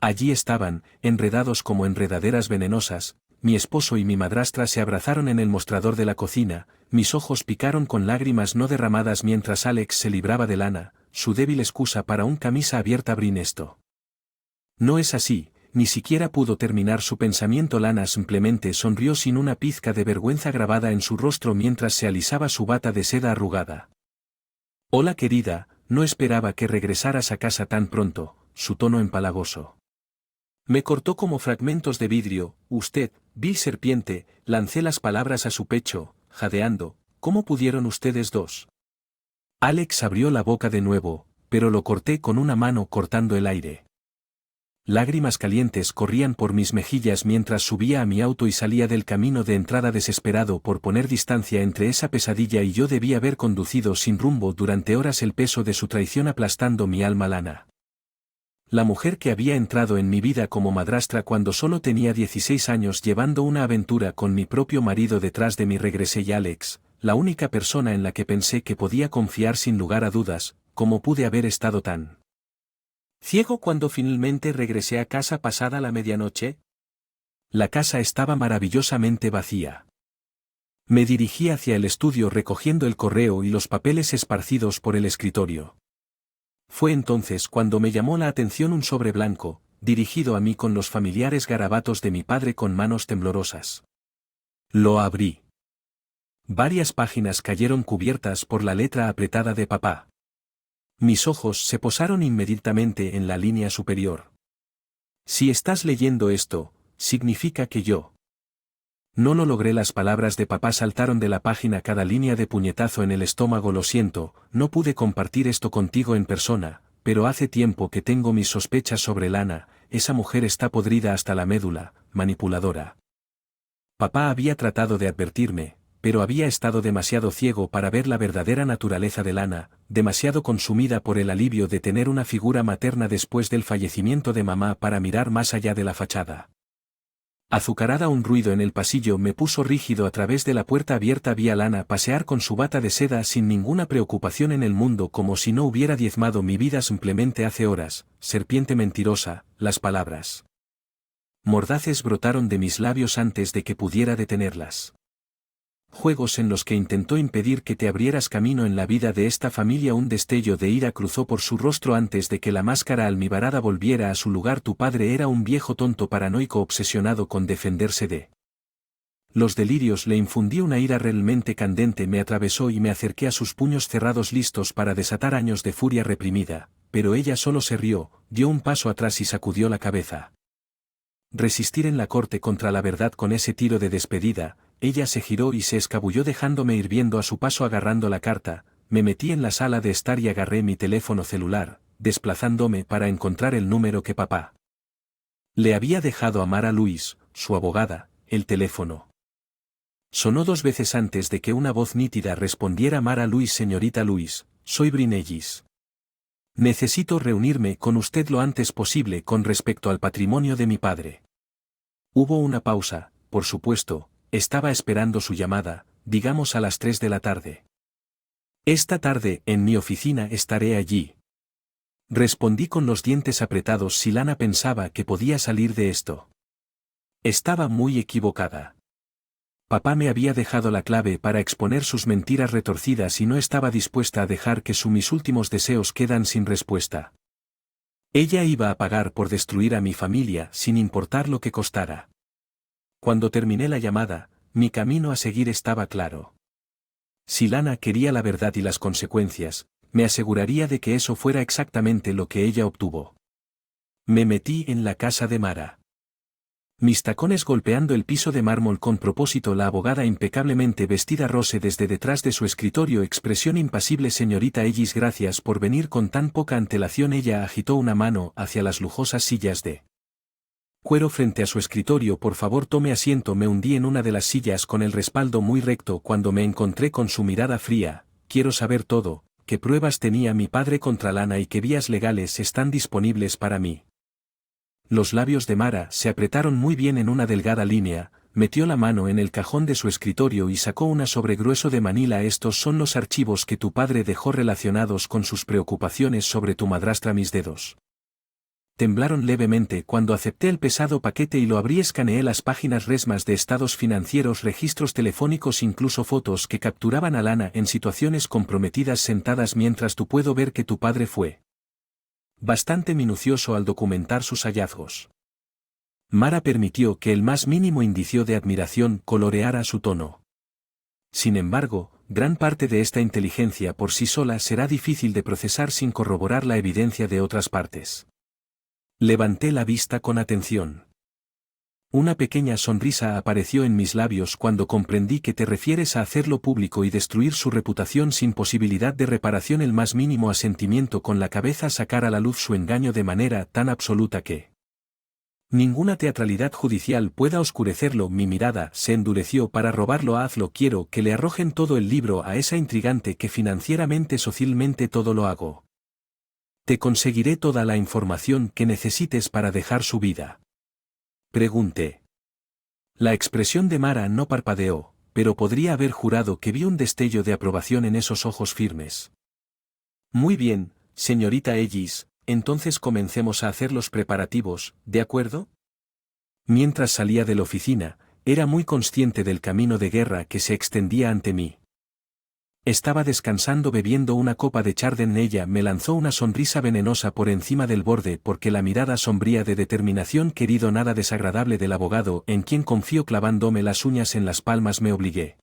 Allí estaban, enredados como enredaderas venenosas, mi esposo y mi madrastra se abrazaron en el mostrador de la cocina, mis ojos picaron con lágrimas no derramadas mientras Alex se libraba de Lana, su débil excusa para un camisa abierta brinesto. No es así, ni siquiera pudo terminar su pensamiento. Lana simplemente sonrió sin una pizca de vergüenza grabada en su rostro mientras se alisaba su bata de seda arrugada. Hola querida, no esperaba que regresaras a casa tan pronto, su tono empalagoso. Me cortó como fragmentos de vidrio, usted, vil serpiente, lancé las palabras a su pecho, jadeando, ¿cómo pudieron ustedes dos? Alex abrió la boca de nuevo, pero lo corté con una mano cortando el aire. Lágrimas calientes corrían por mis mejillas mientras subía a mi auto y salía del camino de entrada desesperado por poner distancia entre esa pesadilla y yo. Debí haber conducido sin rumbo durante horas, el peso de su traición aplastando mi alma. Lana. La mujer que había entrado en mi vida como madrastra cuando solo tenía 16 años, llevando una aventura con mi propio marido detrás de mí. Regresé y Alex, la única persona en la que pensé que podía confiar sin lugar a dudas. ¿Cómo pude haber estado tan ciego cuando finalmente regresé a casa pasada la medianoche? La casa estaba maravillosamente vacía. Me dirigí hacia el estudio recogiendo el correo y los papeles esparcidos por el escritorio. Fue entonces cuando me llamó la atención un sobre blanco, dirigido a mí con los familiares garabatos de mi padre con manos temblorosas. Lo abrí. Varias páginas cayeron cubiertas por la letra apretada de papá. Mis ojos se posaron inmediatamente en la línea superior. Si estás leyendo esto, significa que yo no lo logré. Las palabras de papá saltaron de la página, cada línea de puñetazo en el estómago. Lo siento, no pude compartir esto contigo en persona, pero hace tiempo que tengo mis sospechas sobre Lana. Esa mujer está podrida hasta la médula, manipuladora. Papá había tratado de advertirme, pero había estado demasiado ciego para ver la verdadera naturaleza de Lana, demasiado consumida por el alivio de tener una figura materna después del fallecimiento de mamá para mirar más allá de la fachada. Azucarada. Un ruido en el pasillo me puso rígido. A través de la puerta abierta vi a Lana pasear con su bata de seda sin ninguna preocupación en el mundo, como si no hubiera diezmado mi vida simplemente hace horas. Serpiente mentirosa. Las palabras mordaces brotaron de mis labios antes de que pudiera detenerlas. Juegos en los que intentó impedir que te abrieras camino en la vida de esta familia. Un destello de ira cruzó por su rostro antes de que la máscara almibarada volviera a su lugar. Tu padre era un viejo tonto paranoico obsesionado con defenderse de los delirios. Le infundí una ira realmente candente. Me atravesó y me acerqué a sus puños cerrados, listos para desatar años de furia reprimida, pero ella solo se rió, dio un paso atrás y sacudió la cabeza. Resistir en la corte contra la verdad con ese tiro de despedida. Ella se giró y se escabulló dejándome ir viendo a su paso. Agarrando la carta, me metí en la sala de estar y agarré mi teléfono celular, desplazándome para encontrar el número que papá le había dejado a Mara Louise, su abogada. El teléfono sonó 2 veces antes de que una voz nítida respondiera. Mara Louise, señorita Louise, soy Brinellis. Necesito reunirme con usted lo antes posible con respecto al patrimonio de mi padre. Hubo una pausa, por supuesto. Estaba esperando su llamada, digamos a las 3 de la tarde. Esta tarde, en mi oficina, estaré allí. Respondí con los dientes apretados. Si Lana pensaba que podía salir de esto, estaba muy equivocada. Papá me había dejado la clave para exponer sus mentiras retorcidas y no estaba dispuesta a dejar que mis últimos deseos quedan sin respuesta. Ella iba a pagar por destruir a mi familia sin importar lo que costara. Cuando terminé la llamada, mi camino a seguir estaba claro. Si Lana quería la verdad y las consecuencias, me aseguraría de que eso fuera exactamente lo que ella obtuvo. Me metí en la casa de Mara. Mis tacones golpeando el piso de mármol con propósito. La abogada impecablemente vestida rose desde detrás de su escritorio. Expresión impasible. Señorita Ellis, gracias por venir con tan poca antelación. Ella agitó una mano hacia las lujosas sillas de cuero frente a su escritorio. Por favor, tome asiento. Me hundí en una de las sillas con el respaldo muy recto cuando me encontré con su mirada fría. Quiero saber todo. ¿Qué pruebas tenía mi padre contra Lana y qué vías legales están disponibles para mí? Los labios de Mara se apretaron muy bien en una delgada línea. Metió la mano en el cajón de su escritorio y sacó una sobre grueso de Manila. Estos son los archivos que tu padre dejó relacionados con sus preocupaciones sobre tu madrastra. Mis dedos temblaron levemente cuando acepté el pesado paquete y lo abrí. Escaneé las páginas resmas de estados financieros, registros telefónicos, incluso fotos que capturaban a Lana en situaciones comprometidas sentadas mientras tú. Puedo ver que tu padre fue bastante minucioso al documentar sus hallazgos. Mara permitió que el más mínimo indicio de admiración coloreara su tono. Sin embargo, gran parte de esta inteligencia por sí sola será difícil de procesar sin corroborar la evidencia de otras partes. Levanté la vista con atención. Una pequeña sonrisa apareció en mis labios cuando comprendí que te refieres a hacerlo público y destruir su reputación sin posibilidad de reparación. El más mínimo asentimiento con la cabeza, sacar a la luz su engaño de manera tan absoluta que ninguna teatralidad judicial pueda oscurecerlo. Mi mirada se endureció. Para robarlo, hazlo. Quiero que le arrojen todo el libro a esa intrigante que financieramente, socialmente todo lo hago. Te conseguiré toda la información que necesites para dejar su vida. Pregunté. La expresión de Mara no parpadeó, pero podría haber jurado que vi un destello de aprobación en esos ojos firmes. Muy bien, señorita Ellis, entonces comencemos a hacer los preparativos, ¿de acuerdo? Mientras salía de la oficina, era muy consciente del camino de guerra que se extendía ante mí. Estaba descansando bebiendo una copa de Chardonnay. Ella me lanzó una sonrisa venenosa por encima del borde, porque la mirada sombría de determinación, querido, nada desagradable del abogado en quien confío. Clavándome las uñas en las palmas me obligué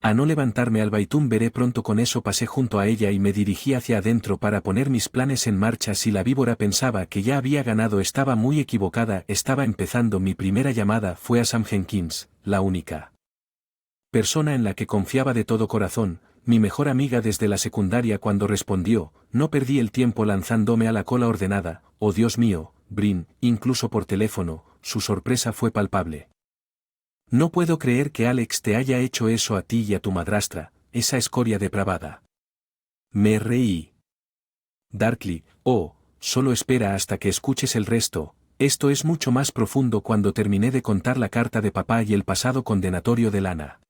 a no levantarme. Al Baitún, veré pronto. Con eso pasé junto a ella y me dirigí hacia adentro para poner mis planes en marcha. Si la víbora pensaba que ya había ganado, estaba muy equivocada. Estaba empezando. Mi primera llamada fue a Sam Jenkins, la única persona en la que confiaba de todo corazón, mi mejor amiga desde la secundaria. Cuando respondió, no perdí el tiempo lanzándome a la cola ordenada. Oh Dios mío, Brin, incluso por teléfono, su sorpresa fue palpable. No puedo creer que Alex te haya hecho eso a ti y a tu madrastra, esa escoria depravada. Me reí. Darkly, oh, solo espera hasta que escuches el resto. Esto es mucho más profundo. Cuando terminé de contar la carta de papá y el pasado condenatorio de Lana.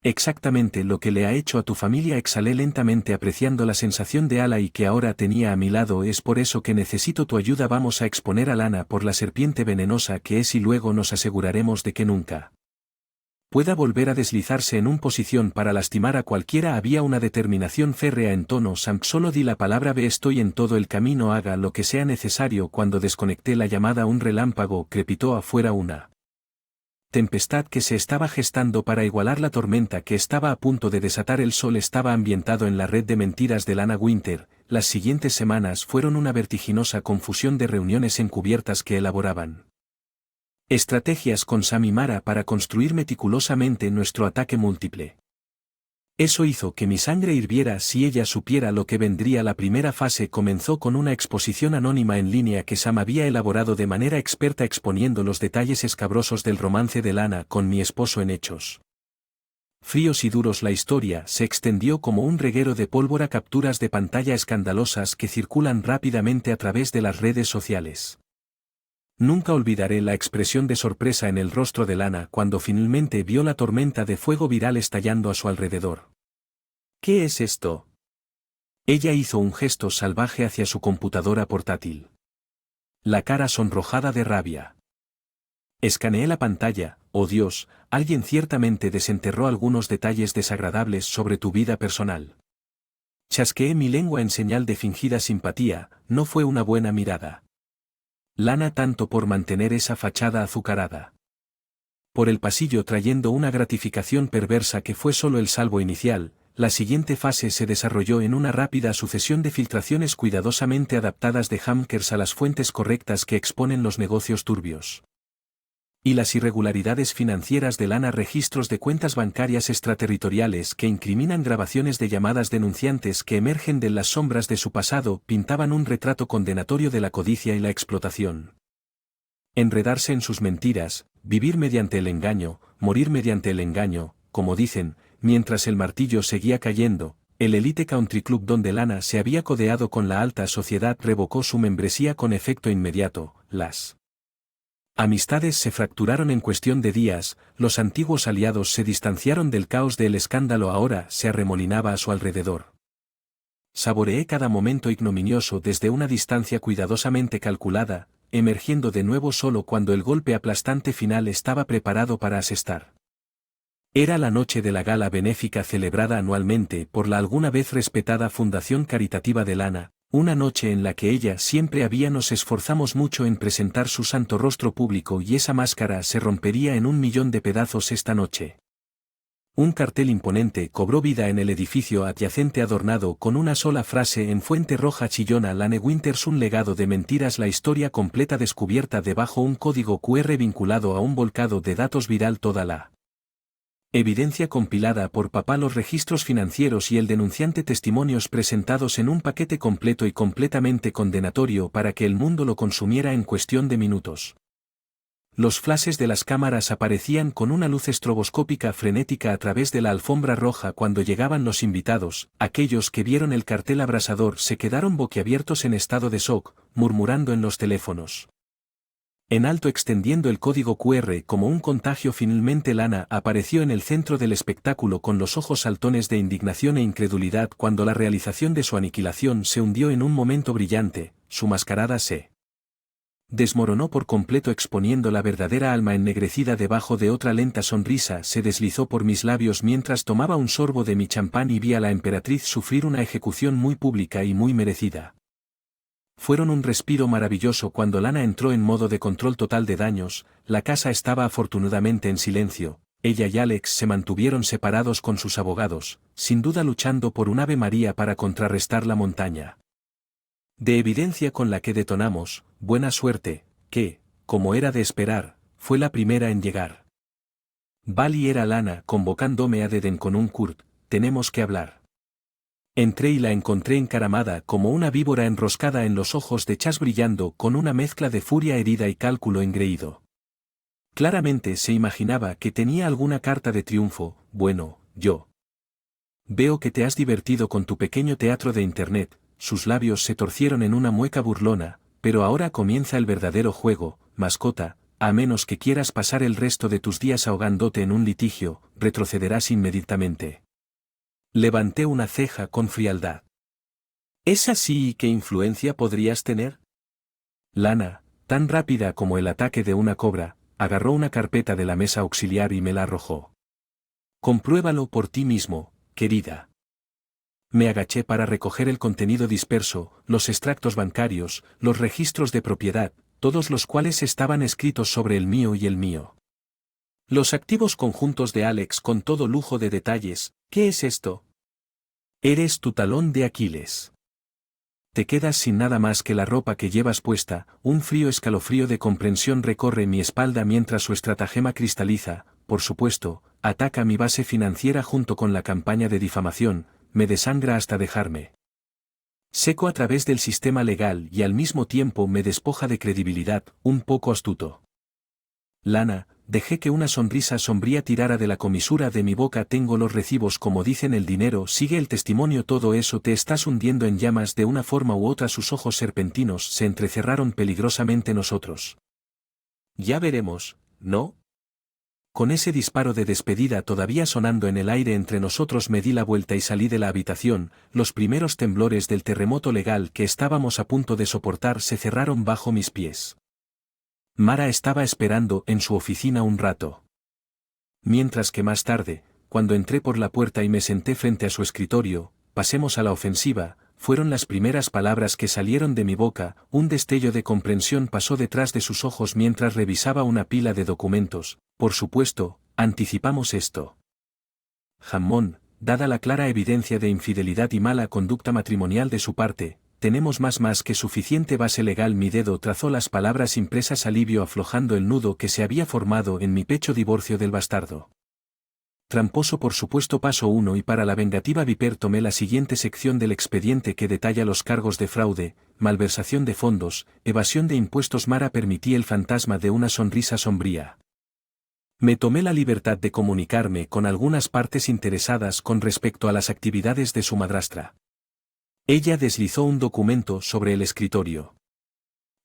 Exactamente lo que le ha hecho a tu familia, exhalé lentamente, apreciando la sensación de ala y que ahora tenía a mi lado. Es por eso que necesito tu ayuda. Vamos a exponer a Lana por la serpiente venenosa que es y luego nos aseguraremos de que nunca pueda volver a deslizarse en una posición para lastimar a cualquiera. Había una determinación férrea en tono. Sam, solo di la palabra. Estoy en todo el camino. Haga lo que sea necesario. Cuando desconecté la llamada, un relámpago crepitó afuera. Una tempestad que se estaba gestando para igualar la tormenta que estaba a punto de desatar. El sol estaba ambientado en la red de mentiras de Lana Winter. Las siguientes semanas fueron una vertiginosa confusión de reuniones encubiertas que elaboraban estrategias con Sam y Mara para construir meticulosamente nuestro ataque múltiple. Eso hizo que mi sangre hirviera. Si ella supiera lo que vendría. La primera fase comenzó con una exposición anónima en línea que Sam había elaborado de manera experta, exponiendo los detalles escabrosos del romance de Lana con mi esposo en hechos fríos y duros. La historia se extendió como un reguero de pólvora, capturas de pantalla escandalosas que circulan rápidamente a través de las redes sociales. Nunca olvidaré la expresión de sorpresa en el rostro de Lana cuando finalmente vio la tormenta de fuego viral estallando a su alrededor. ¿Qué es esto? Ella hizo un gesto salvaje hacia su computadora portátil. La cara sonrojada de rabia. Escaneé la pantalla. Oh Dios, alguien ciertamente desenterró algunos detalles desagradables sobre tu vida personal. Chasqueé mi lengua en señal de fingida simpatía. No fue una buena mirada. Lana, tanto por mantener esa fachada azucarada. Por el pasillo, trayendo una gratificación perversa que fue solo el salvo inicial. La siguiente fase se desarrolló en una rápida sucesión de filtraciones cuidadosamente adaptadas de hackers a las fuentes correctas que exponen los negocios turbios y las irregularidades financieras de Lana, registros de cuentas bancarias extraterritoriales que incriminan, grabaciones de llamadas denunciantes que emergen de las sombras de su pasado, pintaban un retrato condenatorio de la codicia y la explotación. Enredarse en sus mentiras, vivir mediante el engaño, morir mediante el engaño, como dicen, mientras el martillo seguía cayendo. El Elite Country Club donde Lana se había codeado con la alta sociedad revocó su membresía con efecto inmediato. Las amistades se fracturaron en cuestión de días. Los antiguos aliados se distanciaron del caos del escándalo. Ahora se arremolinaba a su alrededor. saboreé cada momento ignominioso desde una distancia cuidadosamente calculada, emergiendo de nuevo solo cuando el golpe aplastante final estaba preparado para asestar. Era la noche de la gala benéfica celebrada anualmente por la alguna vez respetada Fundación Caritativa de Lana, una noche en la que ella siempre había nos esforzamos mucho en presentar su santo rostro público y esa máscara se rompería en 1.000.000 de pedazos esta noche. Un cartel imponente cobró vida en el edificio adyacente adornado con una sola frase en fuente roja chillona: Lane Winters, un legado de mentiras, la historia completa descubierta debajo un código QR vinculado a un volcado de datos viral, toda la evidencia compilada por papá, los registros financieros y el denunciante, testimonios presentados en un paquete completo y completamente condenatorio para que el mundo lo consumiera en cuestión de minutos. Los flashes de las cámaras aparecían con una luz estroboscópica frenética a través de la alfombra roja cuando llegaban los invitados. Aquellos que vieron el cartel abrasador se quedaron boquiabiertos en estado de shock, murmurando en los teléfonos. En alto, extendiendo el código QR como un contagio, finalmente Lana apareció en el centro del espectáculo con los ojos saltones de indignación e incredulidad cuando la realización de su aniquilación se hundió en un momento brillante. Su mascarada se desmoronó por completo, exponiendo la verdadera alma ennegrecida debajo de otra lenta sonrisa. Se deslizó por mis labios mientras tomaba un sorbo de mi champán y vi a la emperatriz sufrir una ejecución muy pública y muy merecida. Fueron un respiro maravilloso cuando Lana entró en modo de control total de daños. La casa estaba afortunadamente en silencio. Ella y Alex se mantuvieron separados con sus abogados, sin duda luchando por un Ave María para contrarrestar la montaña de evidencia con la que detonamos. Buena suerte, que, como era de esperar, fue la primera en llegar. Vali, era Lana convocándome a Deden con un Kurt: tenemos que hablar. Entré y la encontré encaramada como una víbora, enroscada en los ojos de Chas brillando con una mezcla de furia herida y cálculo engreído. Claramente se imaginaba que tenía alguna carta de triunfo. Bueno, yo veo que te has divertido con tu pequeño teatro de internet. Sus labios se torcieron en una mueca burlona. Pero ahora comienza el verdadero juego, mascota. A menos que quieras pasar el resto de tus días ahogándote en un litigio, retrocederás inmediatamente. Levanté una ceja con frialdad. ¿Es así? ¿Y qué influencia podrías tener? Lana, tan rápida como el ataque de una cobra, agarró una carpeta de la mesa auxiliar y me la arrojó. Compruébalo por ti mismo, querida. Me agaché para recoger el contenido disperso, los extractos bancarios, los registros de propiedad, todos los cuales estaban escritos sobre el mío y el mío. Los activos conjuntos de Alex con todo lujo de detalles. ¿Qué es esto? Eres tu talón de Aquiles. Te quedas sin nada más que la ropa que llevas puesta. Un frío escalofrío de comprensión recorre mi espalda mientras su estratagema cristaliza. Por supuesto, ataca mi base financiera junto con la campaña de difamación. Me desangra hasta dejarme seco a través del sistema legal y al mismo tiempo me despoja de credibilidad. Un poco astuto. Lana, dejé que una sonrisa sombría tirara de la comisura de mi boca. Tengo los recibos, como dicen, el dinero sigue el testimonio. Todo eso te estás hundiendo en llamas de una forma u otra. Sus ojos serpentinos se entrecerraron peligrosamente. Nosotros ya veremos, ¿no? Con ese disparo de despedida todavía sonando en el aire entre nosotros, me di la vuelta y salí de la habitación. Los primeros temblores del terremoto legal que estábamos a punto de soportar se cerraron bajo mis pies. Mara estaba esperando en su oficina un rato. Mientras que más tarde, cuando entré por la puerta y me senté frente a su escritorio: pasemos a la ofensiva, fueron las primeras palabras que salieron de mi boca. Un destello de comprensión pasó detrás de sus ojos mientras revisaba una pila de documentos. Por supuesto, anticipamos esto. Jamón, dada la clara evidencia de infidelidad y mala conducta matrimonial de su parte, tenemos más que suficiente base legal. Mi dedo trazó las palabras impresas, alivio aflojando el nudo que se había formado en mi pecho. Divorcio del bastardo. Tramposo, por supuesto. Paso 1. Y para la vengativa Viper tomé la siguiente sección del expediente que detalla los cargos de fraude, malversación de fondos, evasión de impuestos. Mara, permití el fantasma de una sonrisa sombría. Me tomé la libertad de comunicarme con algunas partes interesadas con respecto a las actividades de su madrastra. Ella deslizó un documento sobre el escritorio.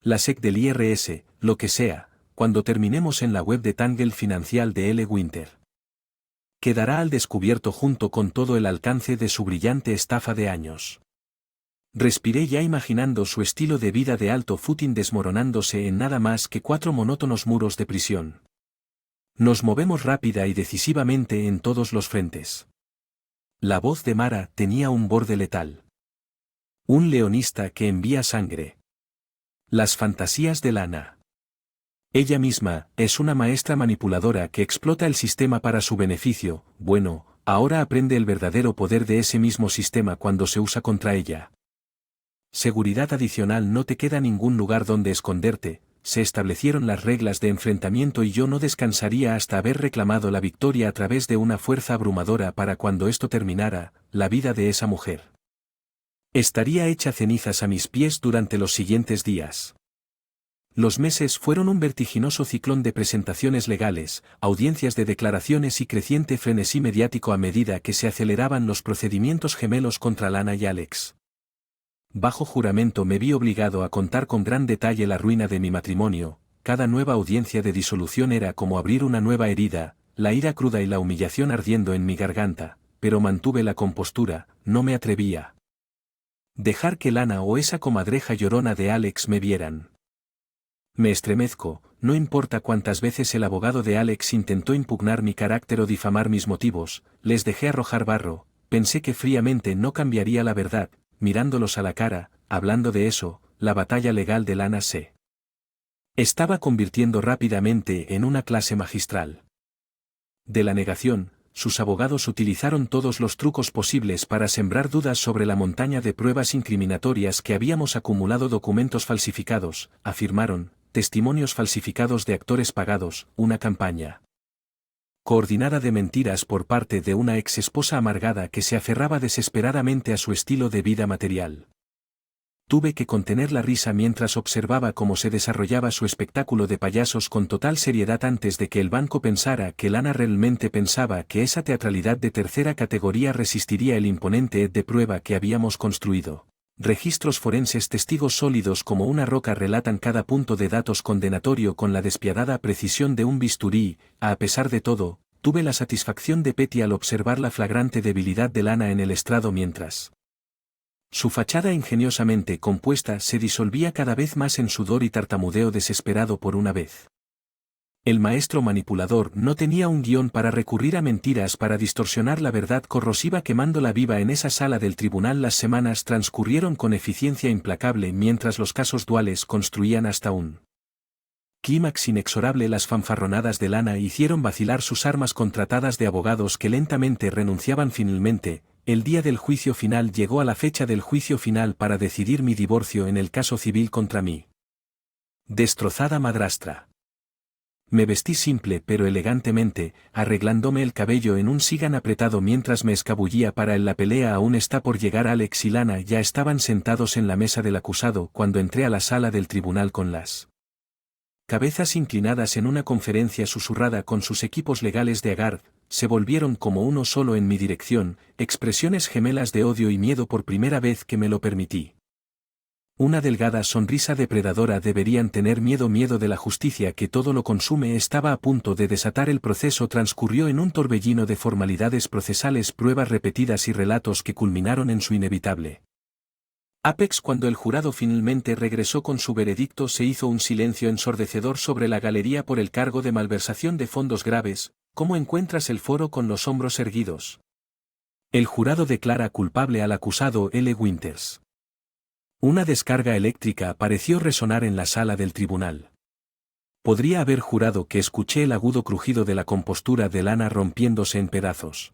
La SEC del IRS, lo que sea, cuando terminemos en la web de Tangle Financial de L. Winter. Quedará al descubierto junto con todo el alcance de su brillante estafa de años. Respiré ya imaginando su estilo de vida de alto footing desmoronándose en nada más que 4 monótonos muros de prisión. Nos movemos rápida y decisivamente en todos los frentes. La voz de Mara tenía un borde letal. Un leonista que envía sangre. Las fantasías de Lana. Ella misma es una maestra manipuladora que explota el sistema para su beneficio. Bueno, ahora aprende el verdadero poder de ese mismo sistema cuando se usa contra ella. Seguridad adicional, no te queda ningún lugar donde esconderte. Se establecieron las reglas de enfrentamiento y yo no descansaría hasta haber reclamado la victoria a través de una fuerza abrumadora para cuando esto terminara, la vida de esa mujer estaría hecha cenizas a mis pies durante los siguientes días. Los meses fueron un vertiginoso ciclón de presentaciones legales, audiencias de declaraciones y creciente frenesí mediático a medida que se aceleraban los procedimientos gemelos contra Lana y Alex. Bajo juramento me vi obligado a contar con gran detalle la ruina de mi matrimonio. Cada nueva audiencia de disolución era como abrir una nueva herida, la ira cruda y la humillación ardiendo en mi garganta, pero mantuve la compostura, no me atrevía dejar que Lana o esa comadreja llorona de Alex me vieran. Me estremezco, no importa cuántas veces el abogado de Alex intentó impugnar mi carácter o difamar mis motivos, les dejé arrojar barro, pensé que fríamente no cambiaría la verdad, mirándolos a la cara, hablando de eso, la batalla legal de Lana se estaba convirtiendo rápidamente en una clase magistral. De la negación, sus abogados utilizaron todos los trucos posibles para sembrar dudas sobre la montaña de pruebas incriminatorias que habíamos acumulado, documentos falsificados, afirmaron, testimonios falsificados de actores pagados, una campaña coordinada de mentiras por parte de una ex esposa amargada que se aferraba desesperadamente a su estilo de vida material. Tuve que contener la risa mientras observaba cómo se desarrollaba su espectáculo de payasos con total seriedad antes de que el banco pensara que Lana realmente pensaba que esa teatralidad de tercera categoría resistiría el imponente de prueba que habíamos construido. Registros forenses, testigos sólidos como una roca relatan cada punto de datos condenatorio con la despiadada precisión de un bisturí. A pesar de todo, tuve la satisfacción de Petty al observar la flagrante debilidad de Lana en el estrado mientras su fachada ingeniosamente compuesta se disolvía cada vez más en sudor y tartamudeo desesperado por una vez. El maestro manipulador no tenía un guión para recurrir a mentiras para distorsionar la verdad corrosiva quemándola viva en esa sala del tribunal. Las semanas transcurrieron con eficiencia implacable mientras los casos duales construían hasta un clímax inexorable. Las fanfarronadas de Lana hicieron vacilar sus armas contratadas de abogados que lentamente renunciaban. Finalmente, el día del juicio final llegó. A la fecha del juicio final para decidir mi divorcio en el caso civil contra mí destrozada madrastra. Me vestí simple pero elegantemente, arreglándome el cabello en un sigan apretado mientras me escabullía para la pelea. Aún está por llegar. Alex y Lana ya estaban sentados en la mesa del acusado cuando entré a la sala del tribunal con las cabezas inclinadas en una conferencia susurrada con sus equipos legales de agar. Se volvieron como uno solo en mi dirección, expresiones gemelas de odio y miedo por primera vez que me lo permití. Una delgada sonrisa depredadora. Deberían tener miedo de la justicia que todo lo consume. Estaba a punto de desatar el proceso. Transcurrió en un torbellino de formalidades procesales, pruebas repetidas y relatos que culminaron en su inevitable apex. Cuando el jurado finalmente regresó con su veredicto se hizo un silencio ensordecedor sobre la galería por el cargo de malversación de fondos graves. ¿Cómo encuentras el foro con los hombros erguidos? El jurado declara culpable al acusado L. Winters. Una descarga eléctrica pareció resonar en la sala del tribunal. Podría haber jurado que escuché el agudo crujido de la compostura de Lana rompiéndose en pedazos.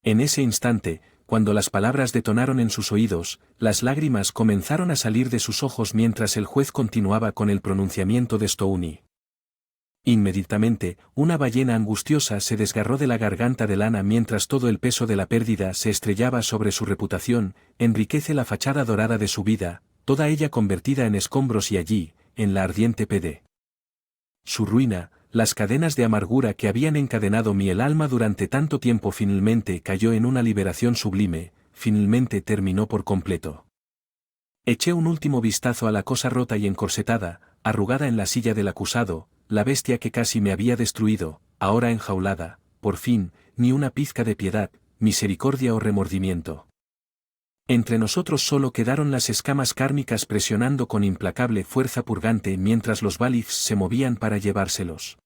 En ese instante, cuando las palabras detonaron en sus oídos, las lágrimas comenzaron a salir de sus ojos mientras el juez continuaba con el pronunciamiento de Stoney. Inmediatamente, una ballena angustiosa se desgarró de la garganta de Lana mientras todo el peso de la pérdida se estrellaba sobre su reputación. Enriquece la fachada dorada de su vida, toda ella convertida en escombros, y allí, en la ardiente PD. Su ruina, las cadenas de amargura que habían encadenado el alma durante tanto tiempo finalmente cayó en una liberación sublime, finalmente terminó por completo. Eché un último vistazo a la cosa rota y encorsetada, arrugada en la silla del acusado, la bestia que casi me había destruido, ahora enjaulada, por fin, ni una pizca de piedad, misericordia o remordimiento. Entre nosotros solo quedaron las escamas kármicas presionando con implacable fuerza purgante mientras los Valifs se movían para llevárselos.